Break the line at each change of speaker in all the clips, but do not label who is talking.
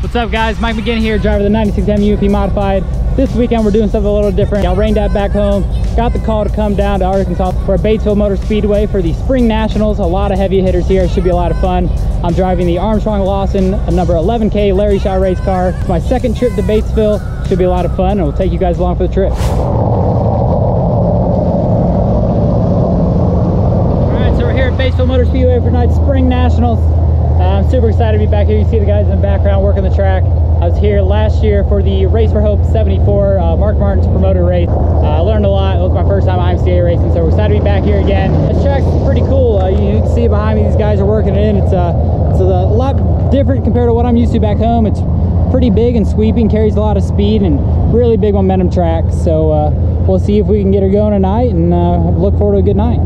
What's up guys, Mike McKinney here, driver of the 96 UP Modified. This weekend we're doing something a little different. I rained out back home, got the call to come down to Arkansas for Batesville Motor Speedway for the Spring Nationals. A lot of heavy hitters here, should be a lot of fun. I'm driving the Armstrong Lawson number 11K Larry Shaw race car. It's my second trip to Batesville, should be a lot of fun, and we'll take you guys along for the trip. Alright, so we're here at Batesville Motor Speedway for tonight's Spring Nationals. I'm super excited to be back here. You see the guys in the background working the track. I was here last year for the Race for Hope 74, Mark Martin's promoted race. I learned a lot. It was my first time IMCA racing, so we're excited to be back here again. This track's pretty cool. You can see behind me, these guys are working it in. It's a lot different compared to what I'm used to back home. It's pretty big and sweeping, carries a lot of speed, and really big momentum track. So we'll see if we can get her going tonight, and look forward to a good night.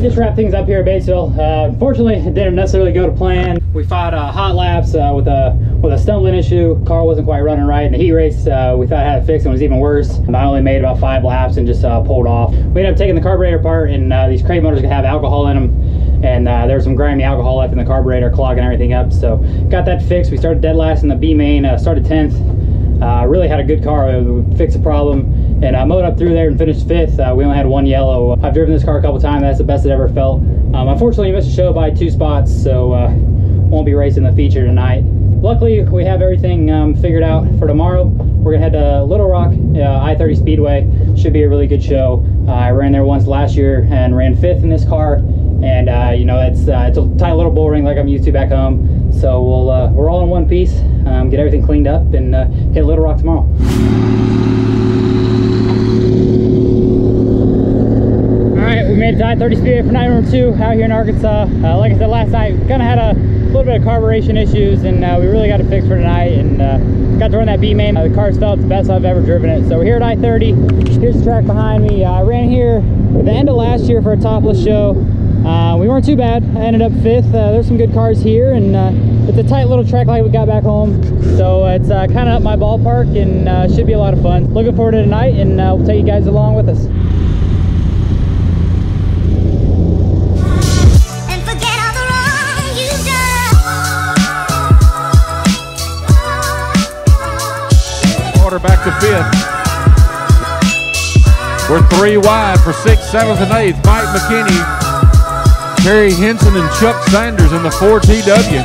Just wrap things up here at Batesville. Unfortunately, it didn't necessarily go to plan. We fought hot laps with a stumbling issue. Car wasn't quite running right. In the heat race, we thought I had it fixed, and it was even worse. I only made about 5 laps and just pulled off. We ended up taking the carburetor apart, and these crate motors can have alcohol in them, and there was some grimy alcohol left in the carburetor, clogging everything up. So got that fixed. We started dead last in the B main, started 10th. Really had a good car. We fixed the problem. And I mowed up through there and finished 5th. We only had 1 yellow. I've driven this car a couple times. That's the best it ever felt. Unfortunately, missed the show by 2 spots, so won't be racing the feature tonight. Luckily, we have everything figured out for tomorrow. We're gonna head to Little Rock, I-30 Speedway. Should be a really good show. I ran there once last year and ran 5th in this car. And you know, it's a tight little bull ring like I'm used to back home. So we're all in one piece. Get everything cleaned up and hit Little Rock tomorrow. We made it to I-30 Speedway for night number 2 out here in Arkansas. Like I said last night, we kind of had a little bit of carburation issues, and we really got it fixed for tonight, and got to run that B main. The car's felt the best I've ever driven it. So we're here at I-30. Here's the track behind me. I ran here at the end of last year for a topless show. We weren't too bad. I ended up 5th. There's some good cars here, and it's a tight little track like we got back home. So it's kind of up my ballpark, and should be a lot of fun. Looking forward to tonight, and we'll take you guys along with us.
Back to 5th. We're 3 wide for 6th, 7th, and 8th. Mike McKinney, Terry Henson, and Chuck Sanders in the 4TW.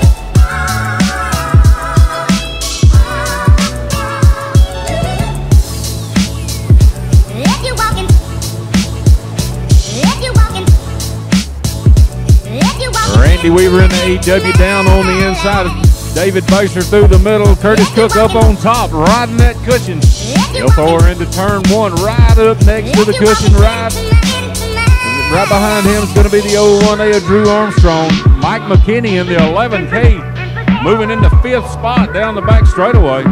Randy Weaver in the 8W down on the inside. David Baser through the middle, Curtis Cook up on top, riding that cushion. He'll throw her into turn 1, right up next to the cushion, right behind him is going to be the 01A of Drew Armstrong. Mike McKinney in the 11K, moving into 5th spot down the back straightaway.